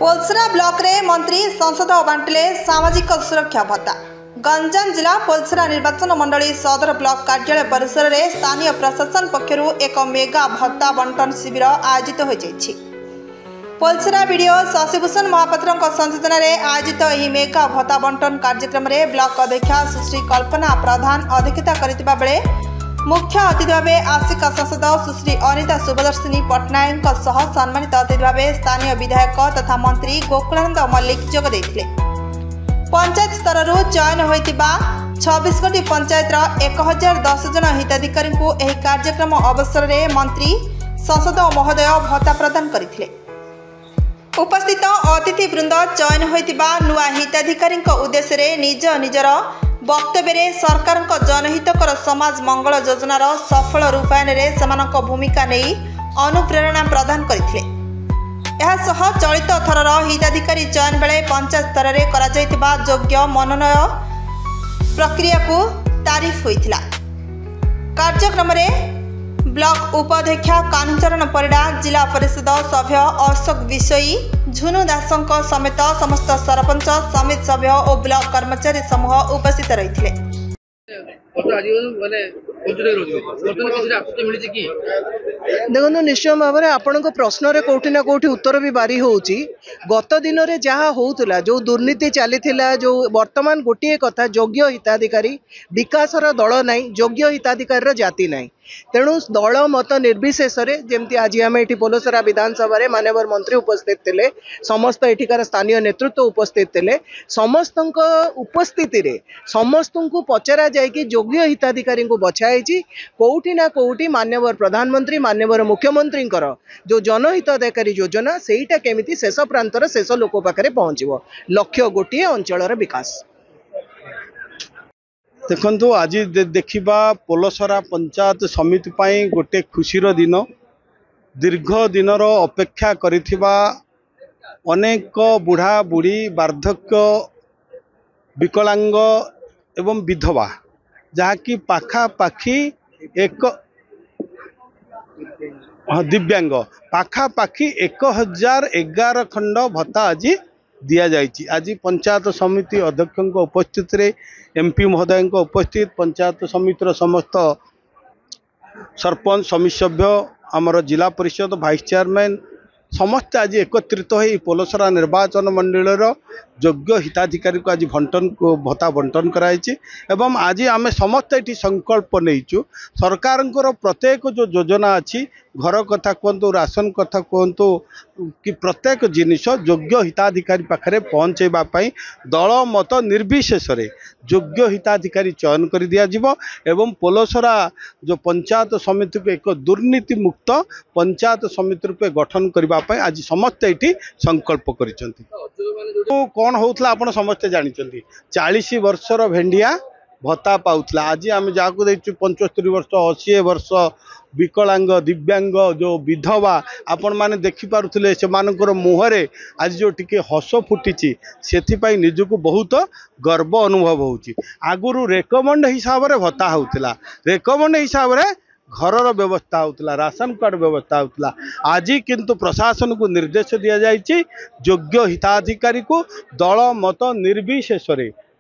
Polasara block रे मंत्री संसद बांटिले सामाजिक सुरक्षा भत्ता। गंजाम जिला पोलसरा निर्वाचन मंडली सदर ब्लॉक कार्यालय परिसर रे स्थानीय प्रशासन पक्षरु एक मेगा भत्ता बंटन शिविर आयोजित हो जाइछि। पोलसरा वीडियो शशिभूषण महापात्र संयोजन में आयोजित यह मेगा भत्ता बंटन कार्यक्रम में ब्लॉक अध्यक्षा सुश्री कल्पना प्रधान अध्यक्षता करथिबा बेले मुख्य अतिथि भाव आसिका सांसद सुश्री अनिता सुभदर्शिनी पट्टनायक सम्मानित अतिथि भाव स्थानीय विधायक तथा मंत्री गोकुलानंद मल्लिक जोग देथिले। पंचायत स्तर चयन होइतिबा 26 गोटी पंचायत 1010 जन हिताधिकारी को एही कार्यक्रम अवसर में मंत्री सांसद महोदय भत्ता प्रदान करथिले। उपस्थित अतिथि वृंद चयन होइतिबा नुआ हिताधिकारी उद्देश्य निज निजर वक्तव्य सरकार जनहितकर समाज मंगल योजनार सफल रूपायन में भूमिका नहीं अनुप्रेरणा प्रदान करथिले। चलित थरर हिताधिकारी चयन बेले पंचायत स्तर में करा योग्य मनोनयन प्रक्रिया को तारीफ होइथिला। कार्यक्रम में ब्लॉक उपाध्यक्षा कानूचरण परिडा, जिला परिषद सभ्य अशोक विषयी, झुनु दासंक समेत समस्त सरपंच समिति सभ्य और ब्लॉक कर्मचारी समूह उपस्थित रही। देखो निश्चय भाव में आपण प्रश्न कौटि ना कौटि उत्तर भी बारी होउची। गत दिन में जहाँ होउतला जो दुर्नीति चली जो वर्तमान गोटे कथा योग्य हिताधिकारी विकासर दल नहीं, योग्य हिताधिकारी जाति नहीं। तेणु दल मत निर्विशेष जमती आज आम ये पोलसरा विधानसभा माननीय मंत्री उपस्थित थे, समस्त एठिकार स्थानीय नेतृत्व उपस्थित थे। समस्त उपस्थिति रे समस्त को पचरा जाए योग्य हिताधिकारी को बछाई कौटि ना कौटि माननीय प्रधानमंत्री माननीय मुख्यमंत्री जो जनहिताधिकारी योजना सेटा केमिति शेष प्रांतर शेष लोक पाखे पहुँचो। लक्ष्य गोटे अंचल विकास। देखु आज देखा पोलसरा पंचायत समिति पाई गोटे खुशीर दिन। दीर्घ दिनर अपेक्षा करिथिबा अनेक बुढ़ा बुढ़ी वार्धक्य विकलांग एवं विधवा जहाँकि पाखापाखि एक दिव्यांग पाखापाखि 1011 खंड भत्ता आज दिया जाइछि। आज पंचायत समिति अध्यक्ष उपस्थित रे एमपी महोदय उपस्थित पंचायत समितिर समस्त सरपंच समिति सभ्य आमर जिला परिषद वाइस चेयरमैन समस्त आज एकत्रित हो पोलसरा निर्वाचन मंडल योग्य हिताधिकारी को आज भत्ता बंटन कराई। एवं आज आम समस्त ये संकल्प नहींचु सरकार प्रत्येक जो योजना अच्छी घर कथा कहतु राशन कथा कहतु कि प्रत्येक जिनिस योग्य हिताधिकारी पाखे पहुँचाई दल मत निर्विशेष योग्य हिताधिकारी चयन कर दिया जिवो। एवं पोलसरा जो पंचायत समिति को एक दुर्नीति मुक्त पंचायत समिति रूपे गठन करने आज समस्त ये संकल्प करिसेंती। कौन होता आप समस्ते जानते 40 वर्षर भेंडिया भत्ता पाउला। आज आम जहाँ 75 वर्ष 80 वर्ष विकलांग दिव्यांग जो विधवा आपण माने देखि पारुथिले से मानकर मुहरे आज जो टिके हस फुटी से निजको बहुत गर्व अनुभव होउची। आगुरु रेकमेंड हिसाब रे भत्ता होउतला, रेकमेंड हिसाब रे घरर व्यवस्था होउतला, राशन कार्ड व्यवस्था होउतला। आज किंतु प्रशासन को निर्देश दिया जाइछि योग्य हिताधिकारी को दल मत निर्विशेष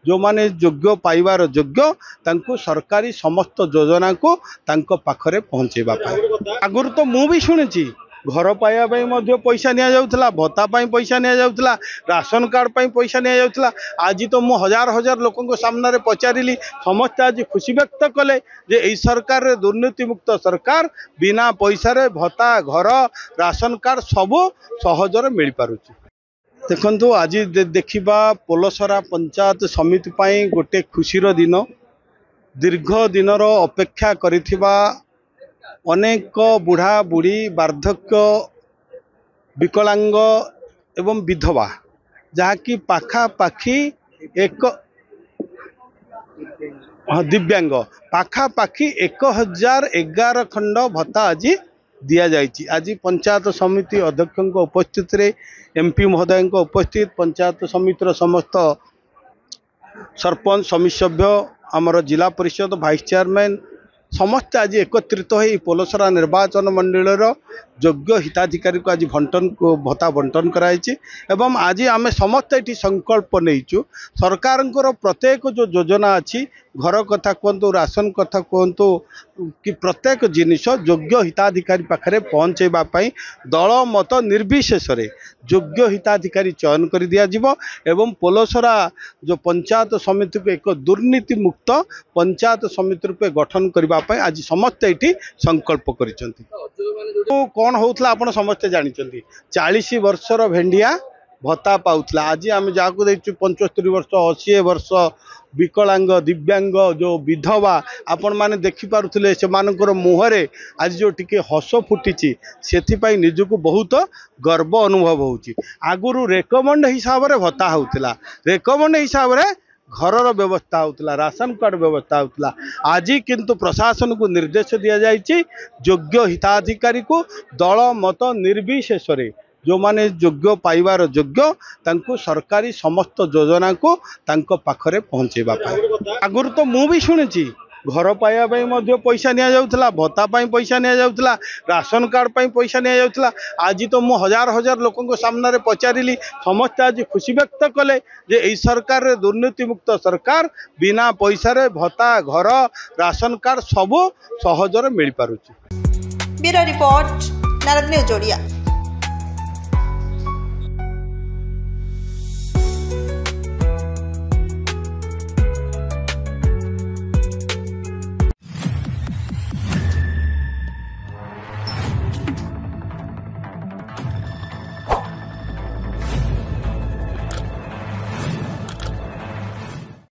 जो माने योग्य पाइबार योग्य तांको सरकारी समस्त योजना को तांको पाखरे पहुँचेबा पाई। आगुरु तो मु भी शुणिछि घर पाइबा पई मध्य पैसा निया जाउतला, भत्ता पई पैसा निया जाउतला, राशन कार्ड पई पैसा निया जाउतला। आज तो मु हजार हजार लोकन को सामने पचारिली समस्त आज खुशी व्यक्त कले जे एई सरकार दुर्नीति मुक्त सरकार बिना पैसा रे भत्ता घर राशन कार्ड सब सहजरे मिल पारुछि। देखु आज देखा पोलसरा पंचायत समिति पाई गोटे खुशीर दिन। दीर्घ दिनर अपेक्षा करिथिबा अनेक बुढ़ा बुढ़ी वार्धक्य विकलांग एवं विधवा जहाँकि पाखापाखि एक दिव्यांग पाखापाखि 1011 खंड भत्ता आज दिया जाइछि। आज पंचायत समिति अध्यक्ष उपस्थित रे एमपी महोदय उपस्थित पंचायत समितिर समस्त सरपंच समिति सभ्य आमर जिला परिषद वाइस चेयरमैन समस्ते आज एकत्रित हो पोलसरा निर्वाचन मंडल योग्य हिताधिकारी को आज भत्ता बंटन कराई एवं आज आम समस्ते ये संकल्प नहींचु सरकार प्रत्येक जो योजना अच्छी घर कथा कहतु राशन कथा कहतु कि प्रत्येक जिनिस योग्य हिताधिकारी पाखे पहुँचवाई दल मत निर्विशेष योग्य हिताधिकारी चयन कर दिज्व एवं पोलसरा जो पंचायत समिति को एक दुर्नीति मुक्त पंचायत समिति रूपे गठन करने आज समस्ते ये संकल्प कर कौन होता आप समस्ते जानते 40 वर्षर भेंडिया भत्ता पाऊला आज आम जहाँ 75 वर्ष 80 वर्ष विकलांग दिव्यांग जो विधवा आपण माने देखिपे से मुहरे आज जो टिके हस फुटी से निजक बहुत गर्व अनुभव होची आगुरु रेकमेंड हिसाब से भत्ता होता रेकमेंड हिसाब से घर व्यवस्था होता राशन कार्ड व्यवस्था होता आज किंतु प्रशासन को निर्देश दि जाइए योग्य हिताधिकारी को दल मत निर्विशेष जो माने योग्य पाइबार योग्य तांको सरकारी समस्त योजना को तांको पाखरे पहुँचेबा आगुरु तो मु भी शुणी घर पाइबा पैसा नि जाउथला भत्ता पैसा नि जाउथला राशन कार्ड पैसा नि जाउथला आज तो मु हजार हजार लोकों को सामने पचारिली समस्त आज खुशी व्यक्त कले जे एई सरकार दुर्नीति मुक्त सरकार बिना पैसा रे भत्ता घर राशन कार्ड सब सहजरे मिल पारुची। Bureau report Narad news Odia.